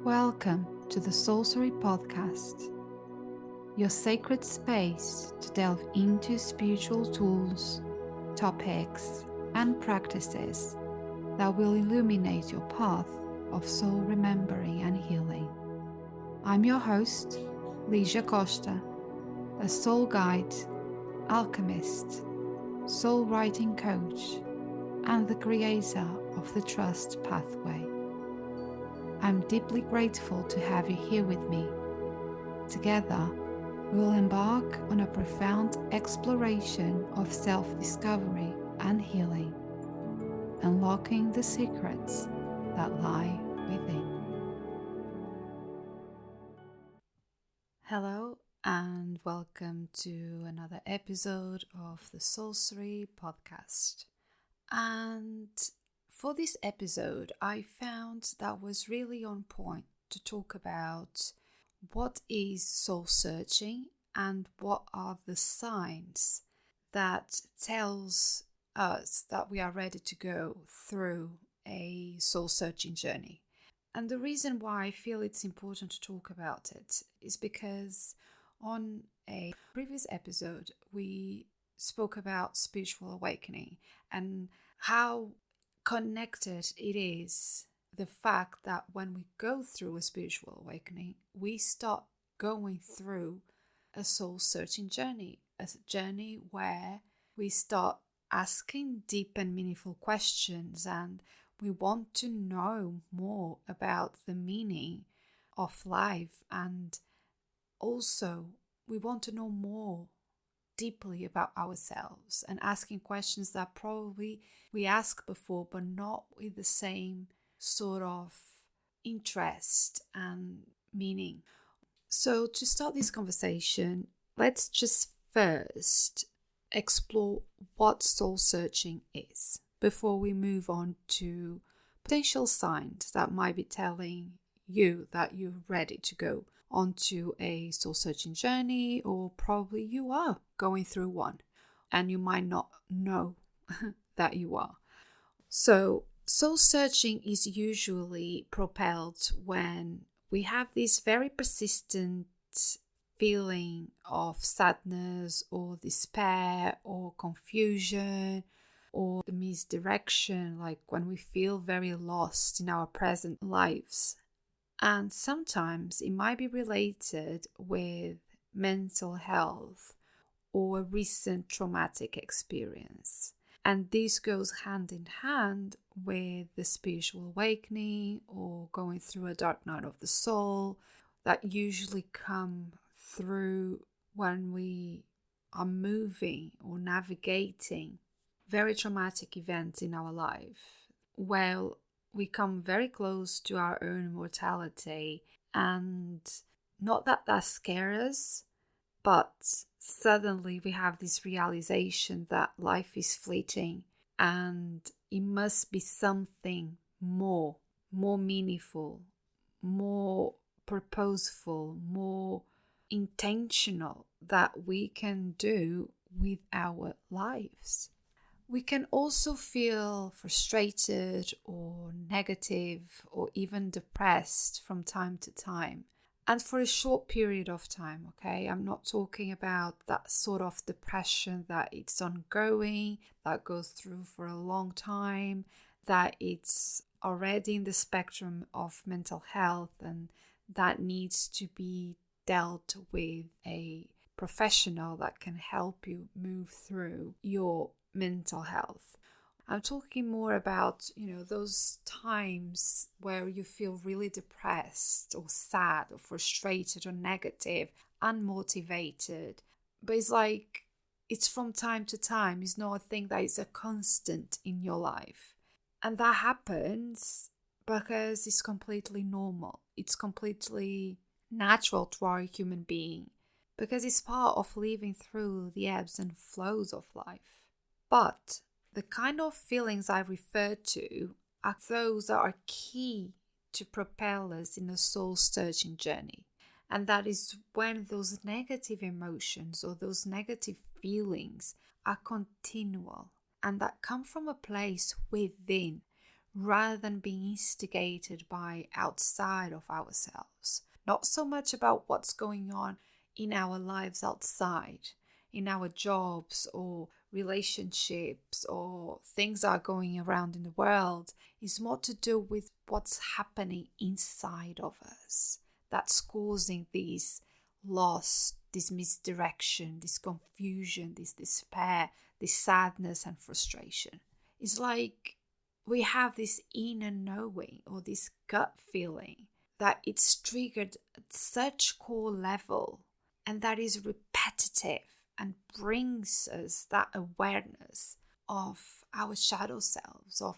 Welcome to the Soulcery Podcast, your sacred space to delve into spiritual tools, topics, and practices that will illuminate your path of soul remembering and healing. I'm your host, Ligia Costa, a soul guide, alchemist, soul writing coach, and the creator of the T.R.U.S.T Pathway. I'm deeply grateful to have you here with me. Together, we will embark on a profound exploration of self-discovery and healing, unlocking the secrets that lie within. Hello and welcome to another episode of the Soulcery Podcast. And for this episode, I found that was really on point to talk about what is soul searching and what are the signs that tells us that we are ready to go through a soul searching journey. And the reason why I feel it's important to talk about it is because on a previous episode, we spoke about spiritual awakening and how connected it is the fact that when we go through a spiritual awakening, we start going through a soul searching journey, a journey where we start asking deep and meaningful questions, and we want to know more about the meaning of life, and also we want to know more deeply about ourselves and asking questions that probably we asked before but not with the same sort of interest and meaning. So to start this conversation, let's just first explore what soul searching is before we move on to potential signs that might be telling you that you're ready to go onto a soul searching journey, or probably you are going through one and you might not know that you are. So soul searching is usually propelled when we have this very persistent feeling of sadness or despair or confusion or the misdirection, like when we feel very lost in our present lives. And sometimes it might be related with mental health or a recent traumatic experience. And this goes hand in hand with the spiritual awakening or going through a dark night of the soul that usually come through when we are moving or navigating very traumatic events in our life. Well, we come very close to our own mortality, and not that scares us, but suddenly we have this realization that life is fleeting and it must be something more meaningful, more purposeful, more intentional that we can do with our lives. We can also feel frustrated or negative or even depressed from time to time. And for a short period of time, okay? I'm not talking about that sort of depression that it's ongoing, that goes through for a long time, that it's already in the spectrum of mental health and that needs to be dealt with a professional that can help you move through your mental health. I'm talking more about, those times where you feel really depressed or sad or frustrated or negative, unmotivated. But it's like, it's from time to time. It's not a thing that is a constant in your life. And that happens because it's completely normal. It's completely natural to our human being because it's part of living through the ebbs and flows of life. But the kind of feelings I refer to are those that are key to propel us in a soul-searching journey. And that is when those negative emotions or those negative feelings are continual and that come from a place within rather than being instigated by outside of ourselves. Not so much about what's going on in our lives outside, in our jobs or relationships or things that are going around in the world. It's more to do with what's happening inside of us that's causing this loss, this misdirection, this confusion, this despair, this sadness and frustration. It's like we have this inner knowing or this gut feeling that it's triggered at such core level and that is repetitive and brings us that awareness of our shadow selves, of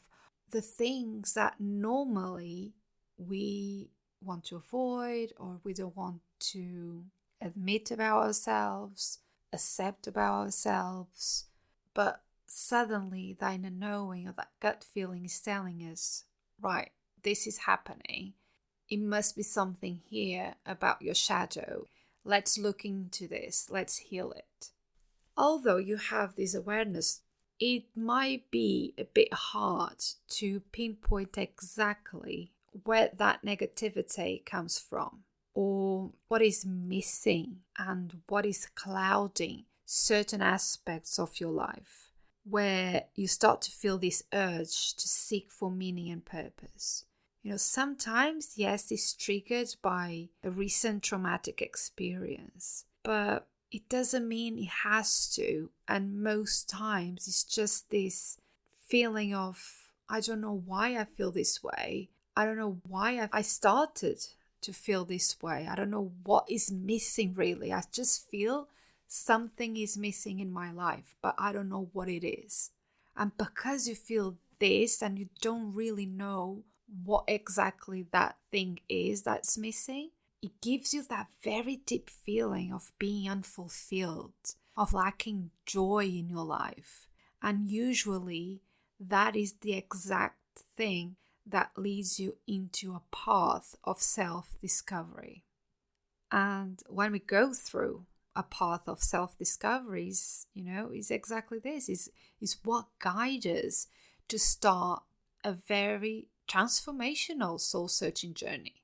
the things that normally we want to avoid or we don't want to admit about ourselves, accept about ourselves. But suddenly that inner knowing or that gut feeling is telling us, right, this is happening. It must be something here about your shadow. Let's look into this. Let's heal it. Although you have this awareness, it might be a bit hard to pinpoint exactly where that negativity comes from or what is missing and what is clouding certain aspects of your life, where you start to feel this urge to seek for meaning and purpose. Sometimes, yes, it's triggered by a recent traumatic experience, but it doesn't mean it has to. And most times it's just this feeling of, I don't know why I feel this way. I don't know why I started to feel this way. I don't know what is missing really. I just feel something is missing in my life, but I don't know what it is. And because you feel this and you don't really know what exactly that thing is that's missing, it gives you that very deep feeling of being unfulfilled, of lacking joy in your life. And usually that is the exact thing that leads you into a path of self-discovery. And when we go through a path of self-discovery, is exactly this, is what guides us to start a very transformational soul-searching journey.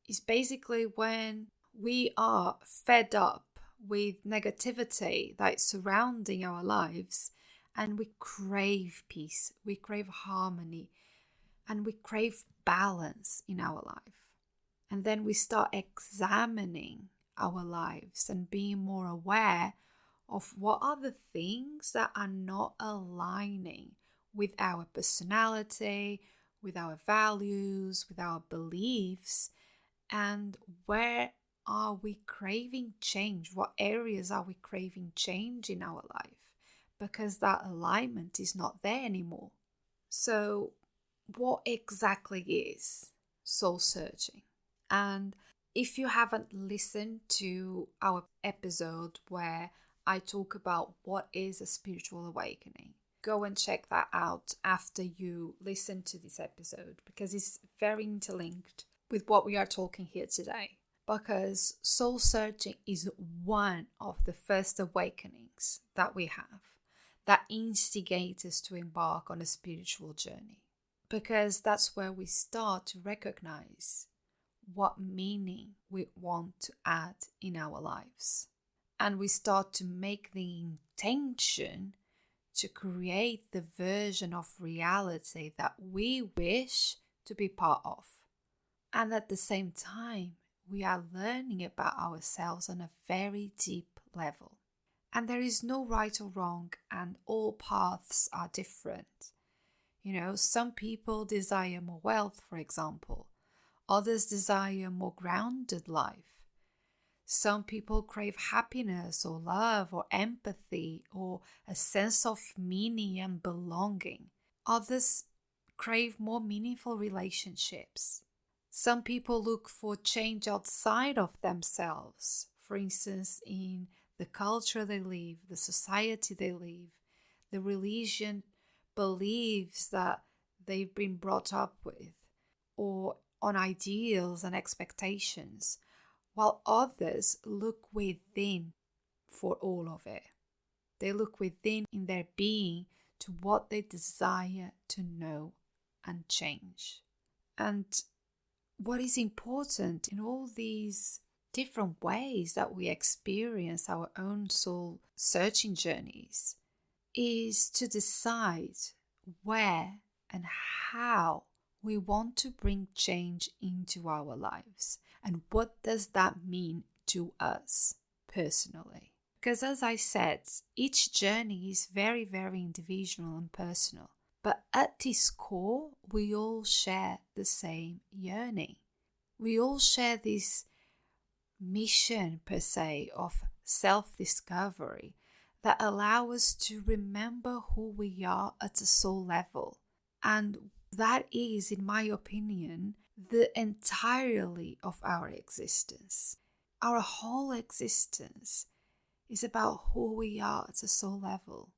It's basically when we are fed up with negativity that's surrounding our lives and we crave peace, we crave harmony, and we crave balance in our life. And then we start examining our lives and being more aware of what are the things that are not aligning with our personality, with our values, with our beliefs, and where are we craving change? What areas are we craving change in our life? Because that alignment is not there anymore. So what exactly is soul searching? And if you haven't listened to our episode where I talk about what is a spiritual awakening, go and check that out after you listen to this episode, because it's very interlinked with what we are talking here today. Because soul searching is one of the first awakenings that we have that instigate us to embark on a spiritual journey. Because that's where we start to recognize what meaning we want to add in our lives. And we start to make the intention to create the version of reality that we wish to be part of. And at the same time, we are learning about ourselves on a very deep level. And there is no right or wrong, and all paths are different. Some people desire more wealth, for example. Others desire a more grounded life. Some people crave happiness or love or empathy or a sense of meaning and belonging. Others crave more meaningful relationships. Some people look for change outside of themselves, for instance, in the culture they live, the society they live, the religion beliefs that they've been brought up with, or on ideals and expectations, while others look within for all of it. They look within in their being to what they desire to know and change. And what is important in all these different ways that we experience our own soul searching journeys is to decide where and how we want to bring change into our lives. And what does that mean to us personally? Because as I said, each journey is very, very individual and personal. But at its core, we all share the same yearning. We all share this mission, per se, of self-discovery that allow us to remember who we are at a soul level. And that is, in my opinion, the entirety of our existence. Our whole existence is about who we are at a soul level,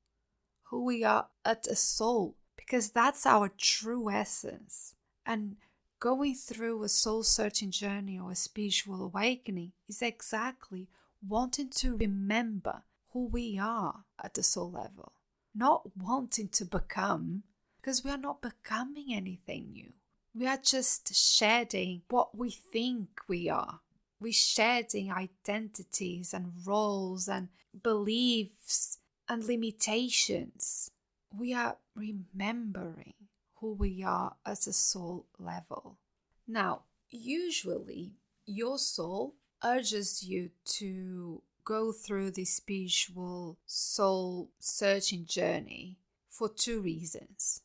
who we are at a soul, because that's our true essence. And going through a soul searching journey or a spiritual awakening is exactly wanting to remember who we are at the soul level, not wanting to become, because we are not becoming anything new. We are just shedding what we think we are. We're shedding identities and roles and beliefs and limitations. We are remembering who we are at a soul level. Now, usually your soul urges you to go through this spiritual soul searching journey for two reasons.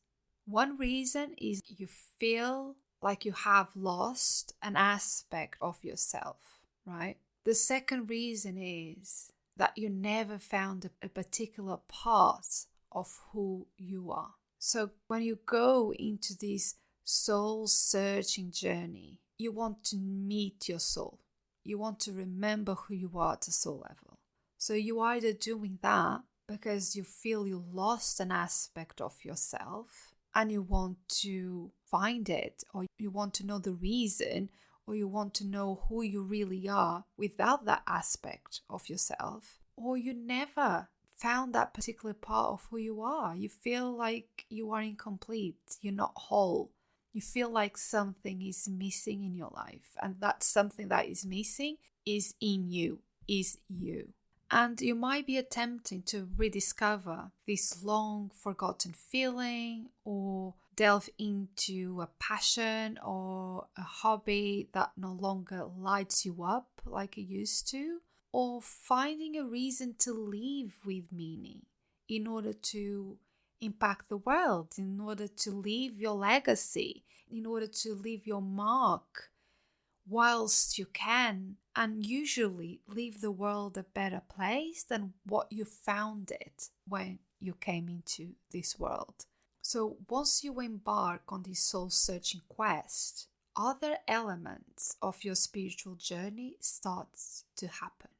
One reason is you feel like you have lost an aspect of yourself, right? The second reason is that you never found a particular part of who you are. So when you go into this soul searching journey, you want to meet your soul. You want to remember who you are at a soul level. So you either doing that because you feel you lost an aspect of yourself and you want to find it, or you want to know the reason, or you want to know who you really are without that aspect of yourself, or you never found that particular part of who you are. You feel like you are incomplete, you're not whole. You feel like something is missing in your life, and that something that is missing is in you, is you. And you might be attempting to rediscover this long forgotten feeling, or delve into a passion or a hobby that no longer lights you up like it used to, or finding a reason to live with meaning in order to impact the world, in order to leave your legacy, in order to leave your mark whilst you can, and usually leave the world a better place than what you found it when you came into this world. So once you embark on this soul-searching quest, other elements of your spiritual journey starts to happen,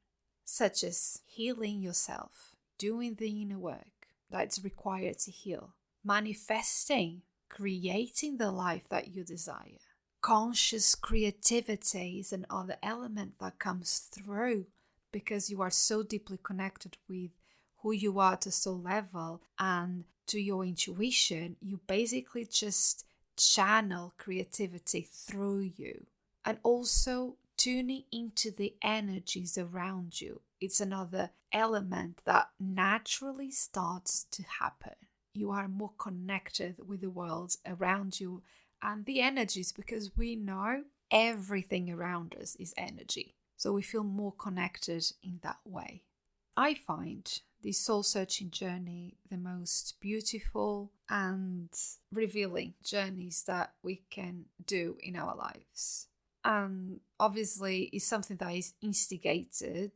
such as healing yourself, doing the inner work that's required to heal, manifesting, creating the life that you desire. Conscious creativity is another element that comes through because you are so deeply connected with who you are at a soul level and to your intuition. You basically just channel creativity through you, and also tuning into the energies around you. It's another element that naturally starts to happen. You are more connected with the world around you and the energies, because we know everything around us is energy. So we feel more connected in that way. I find the soul-searching journey the most beautiful and revealing journeys that we can do in our lives. And obviously it's something that is instigated.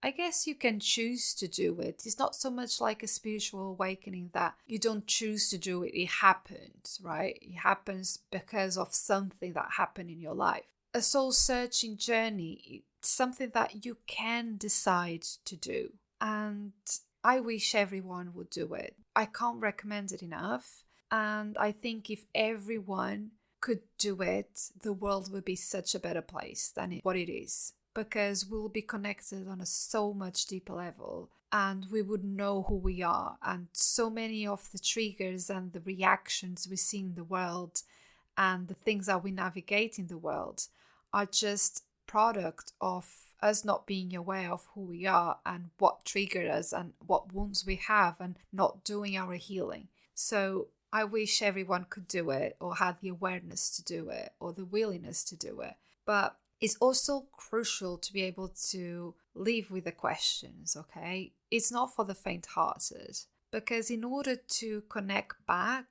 I guess you can choose to do it. It's not so much like a spiritual awakening that you don't choose to do it. It happens, right? It happens because of something that happened in your life. A soul-searching journey, it's something that you can decide to do. And I wish everyone would do it. I can't recommend it enough. And I think if everyone could do it, the world would be such a better place than what it is. because we'll be connected on a so much deeper level, and we would know who we are. And so many of the triggers and the reactions we see in the world and the things that we navigate in the world are just product of us not being aware of who we are and what triggered us and what wounds we have, and not doing our healing. So I wish everyone could do it, or had the awareness to do it, or the willingness to do it. But it's also crucial to be able to live with the questions, okay? It's not for the faint-hearted, because in order to connect back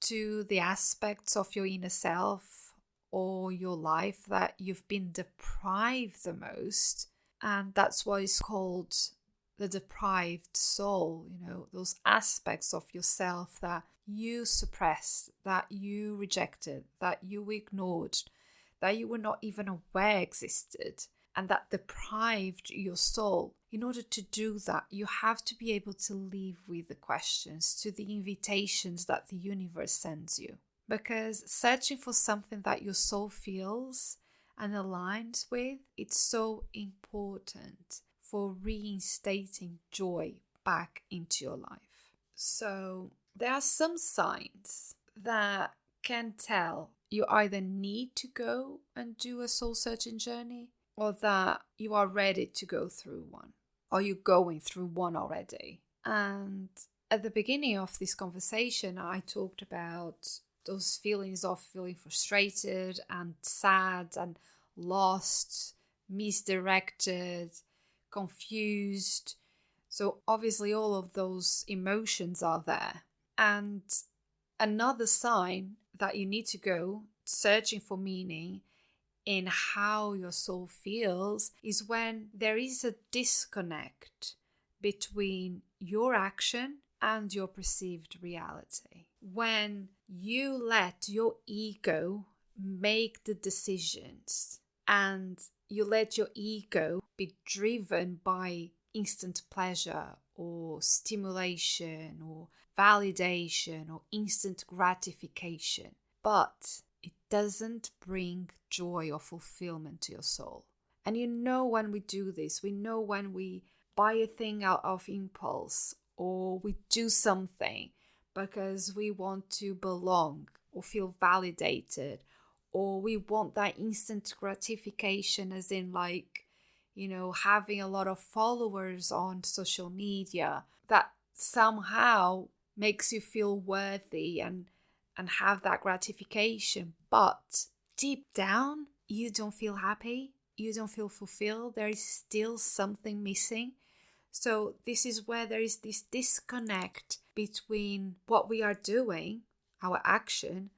to the aspects of your inner self or your life that you've been deprived the most, and that's what is called the deprived soul, those aspects of yourself that you suppressed, that you rejected, that you ignored, that you were not even aware existed, and that deprived your soul. In order to do that, you have to be able to live with the questions, to the invitations that the universe sends you. Because searching for something that your soul feels and aligns with, it's so important for reinstating joy back into your life. So there are some signs that can tell you either need to go and do a soul searching journey, or that you are ready to go through one, or you're going through one already. And at the beginning of this conversation, I talked about those feelings of feeling frustrated and sad and lost, misdirected, confused. So obviously all of those emotions are there. And another sign that you need to go searching for meaning in how your soul feels is when there is a disconnect between your action and your perceived reality. When you let your ego make the decisions, and you let your ego be driven by instant pleasure or stimulation or validation or instant gratification, but it doesn't bring joy or fulfillment to your soul. And when we do this, we know when we buy a thing out of impulse, or we do something because we want to belong or feel validated, or we want that instant gratification, as in having a lot of followers on social media that somehow makes you feel worthy and have that gratification. But deep down, you don't feel happy, you don't feel fulfilled, there is still something missing. So this is where there is this disconnect between what we are doing, our action,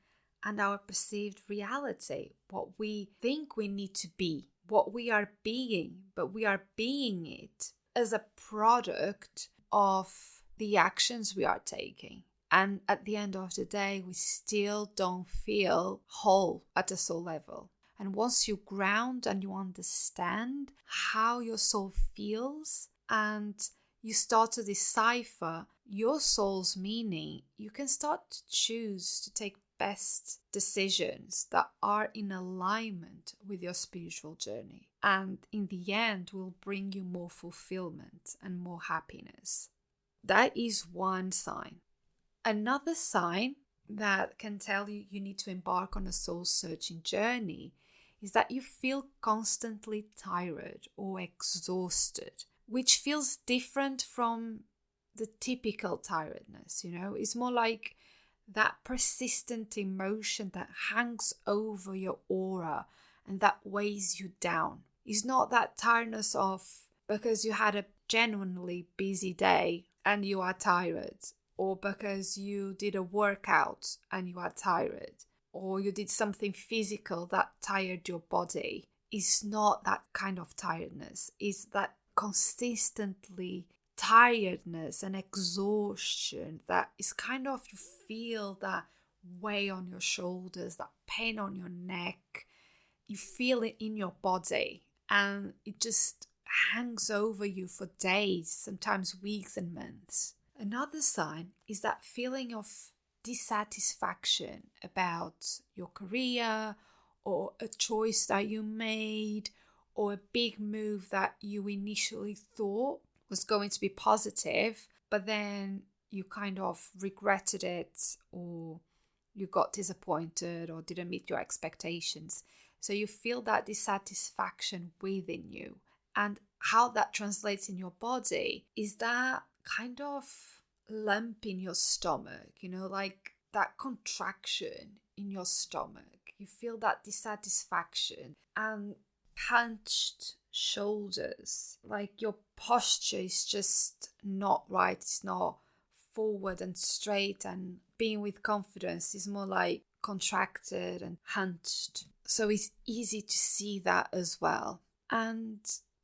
and our perceived reality, what we think we need to be, what we are being, but we are being it as a product of the actions we are taking. And at the end of the day, we still don't feel whole at a soul level. And once you ground and you understand how your soul feels, and you start to decipher your soul's meaning, you can start to choose to take best decisions that are in alignment with your spiritual journey, and in the end will bring you more fulfillment and more happiness. That is one sign. Another sign that can tell you need to embark on a soul searching journey is that you feel constantly tired or exhausted, which feels different from the typical tiredness. It's more like that persistent emotion that hangs over your aura and that weighs you down. It's not that tiredness of because you had a genuinely busy day and you are tired, or because you did a workout and you are tired, or you did something physical that tired your body. It's not that kind of tiredness. It's that consistently tiredness and exhaustion that is kind of, you feel that weight on your shoulders, that pain on your neck. You feel it in your body and it just hangs over you for days, sometimes weeks and months. Another sign is that feeling of dissatisfaction about your career, or a choice that you made, or a big move that you initially thought was going to be positive, but then you kind of regretted it, or you got disappointed or didn't meet your expectations. So you feel that dissatisfaction within you. And how that translates in your body is that kind of lump in your stomach, like that contraction in your stomach. You feel that dissatisfaction and hunched shoulders, like your posture is just not right. It's not forward and straight, and being with confidence is more like contracted and hunched. So it's easy to see that as well. And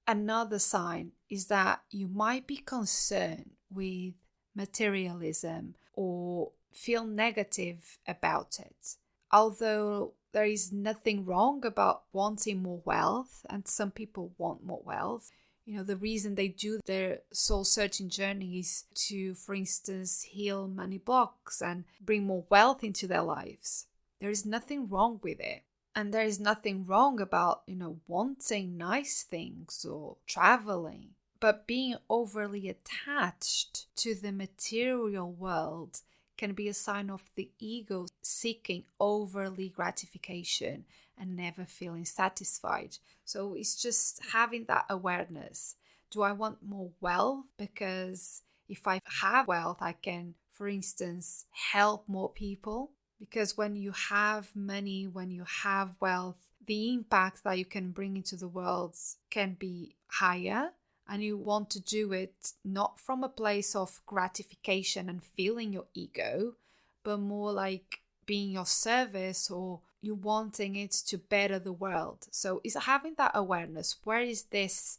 another sign is that you might be concerned with materialism or feel negative about it. Although there is nothing wrong about wanting more wealth, and some people want more wealth. The reason they do their soul searching journey is to, for instance, heal money blocks and bring more wealth into their lives. There is nothing wrong with it. And there is nothing wrong about, wanting nice things or traveling. But being overly attached to the material world can be a sign of the ego seeking overly gratification and never feeling satisfied. So it's just having that awareness. Do I want more wealth? Because if I have wealth, I can, for instance, help more people. Because when you have money, when you have wealth, the impact that you can bring into the world can be higher. And you want to do it not from a place of gratification and feeling your ego, but more like being of service, or you wanting it to better the world. So it's having that awareness. Where is this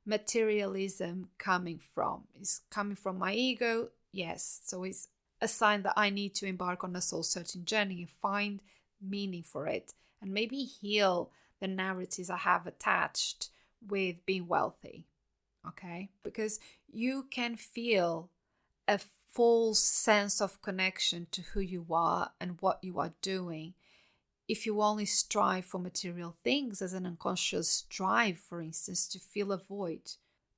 materialism coming from? Is coming from my ego? Yes. So it's a sign that I need to embark on a soul searching journey and find meaning for it, and maybe heal the narratives I have attached with being wealthy. Okay? Because you can feel a false sense of connection to who you are and what you are doing if you only strive for material things as an unconscious drive, for instance, to fill a void.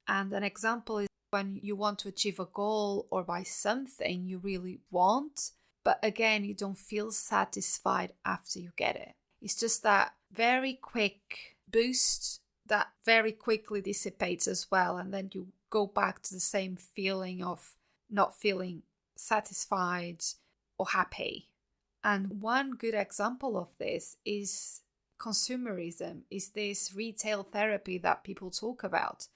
And an example is when you want to achieve a goal or buy something you really want, but again, you don't feel satisfied after you get it. It's just that very quick boost that very quickly dissipates as well. And then you go back to the same feeling of not feeling satisfied or happy. And one good example of this is consumerism, is this retail therapy that people talk about.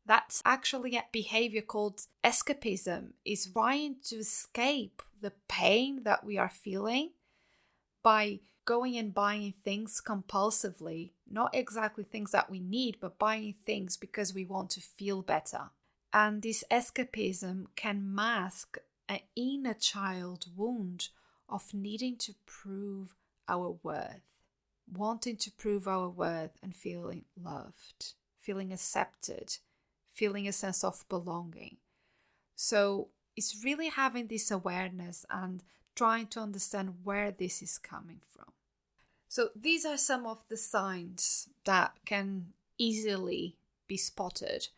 That's actually a behavior called escapism, is trying to escape the pain that we are feeling by going and buying things compulsively, not exactly things that we need, but buying things because we want to feel better. And this escapism can mask an inner child wound of needing to prove our worth, wanting to prove our worth and feeling loved, feeling accepted, feeling a sense of belonging. So it's really having this awareness and trying to understand where this is coming from. So these are some of the signs that can easily be spotted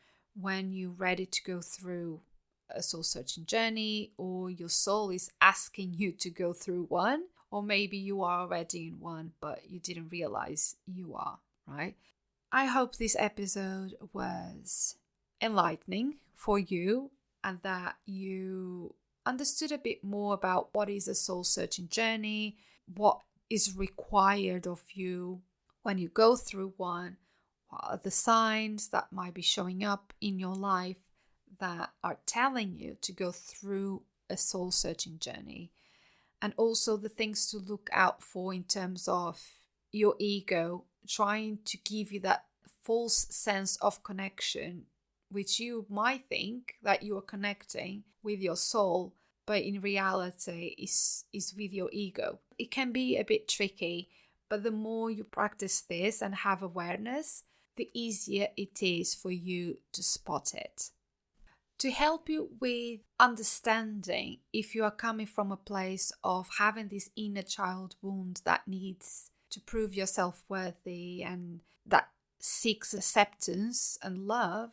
when you're ready to go through a soul searching journey, or your soul is asking you to go through one, or maybe you are already in one but you didn't realize you are, right? I hope this episode was enlightening for you and that you understood a bit more about what is a soul searching journey, what is required of you when you go through one, what are the signs that might be showing up in your life that are telling you to go through a soul searching journey, and also the things to look out for in terms of your ego trying to give you that false sense of connection, which you might think that you are connecting with your soul, but in reality is with your ego. It can be a bit tricky, but the more you practice this and have awareness, the easier it is for you to spot it. To help you with understanding if you are coming from a place of having this inner child wound that needs to prove yourself worthy and that seeks acceptance and love,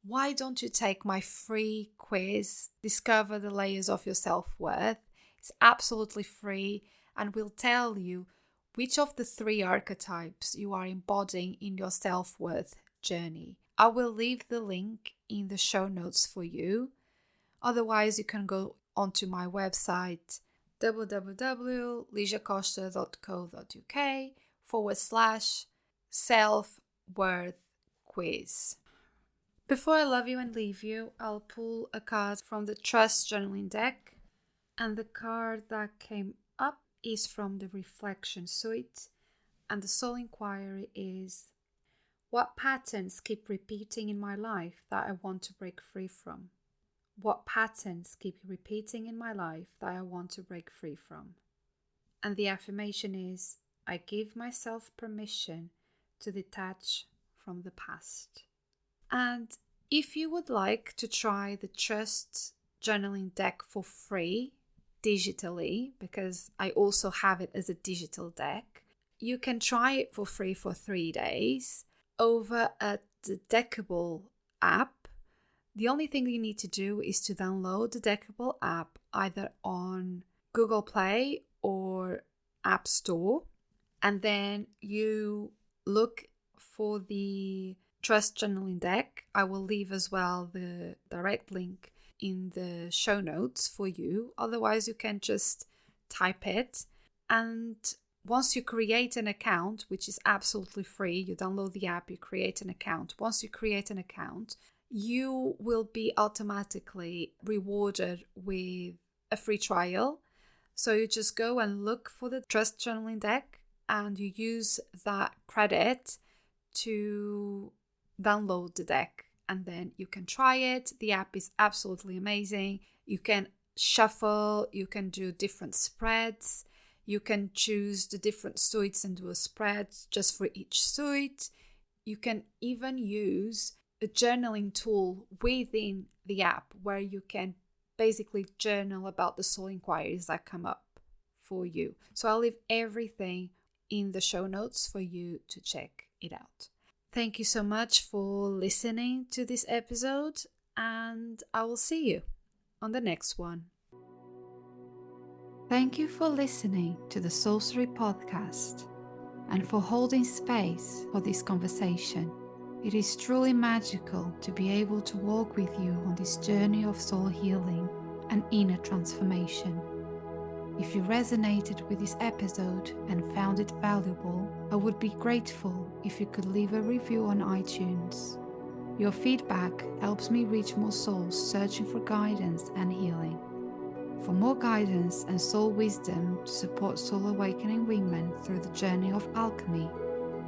why don't you take my free quiz, Discover the Layers of Your Self-Worth? It's absolutely free and will tell you which of the 3 archetypes you are embodying in your self-worth journey. I will leave the link in the show notes for you. Otherwise, you can go onto my website www.lisiacosta.co.uk/self-worth quiz. Before I love you and leave you, I'll pull a card from the T.R.U.S.T Journaling Deck, and the card that came up is from the Reflection Suite, and the soul inquiry is: what patterns keep repeating in my life that I want to break free from? What patterns keep repeating in my life that I want to break free from? And the affirmation is: I give myself permission to detach from the past. And if you would like to try the T.R.U.S.T Journaling Deck for free, digitally, because I also have it as a digital deck, you can try it for free for 3 days over at the Deckable app. The only thing you need to do is to download the Deckable app either on Google Play or App Store, and then you look for the T.R.U.S.T Journaling Deck. I will leave as well the direct link in the show notes for you. Otherwise, you can just type it. And once you create an account, which is absolutely free, you download the app, you create an account. Once you create an account, you will be automatically rewarded with a free trial. So you just go and look for the T.R.U.S.T Journaling Deck and you use that credit to download the deck, and then you can try it. The app is absolutely amazing. You can shuffle, you can do different spreads, you can choose the different suites and do a spread just for each suite. You can even use a journaling tool within the app where you can basically journal about the soul inquiries that come up for you. So I'll leave everything in the show notes for you to check it out. Thank you so much for listening to this episode, and I will see you on the next one. Thank you for listening to the Soulcery Podcast and for holding space for this conversation. It is truly magical to be able to walk with you on this journey of soul healing and inner transformation. If you resonated with this episode and found it valuable, I would be grateful if you could leave a review on iTunes. Your feedback helps me reach more souls searching for guidance and healing. For more guidance and soul wisdom to support soul awakening women through the journey of alchemy,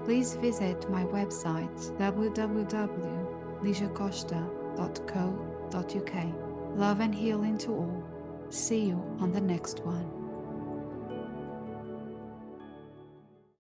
please visit my website www.lisiacosta.co.uk. Love and healing to all. See you on the next one.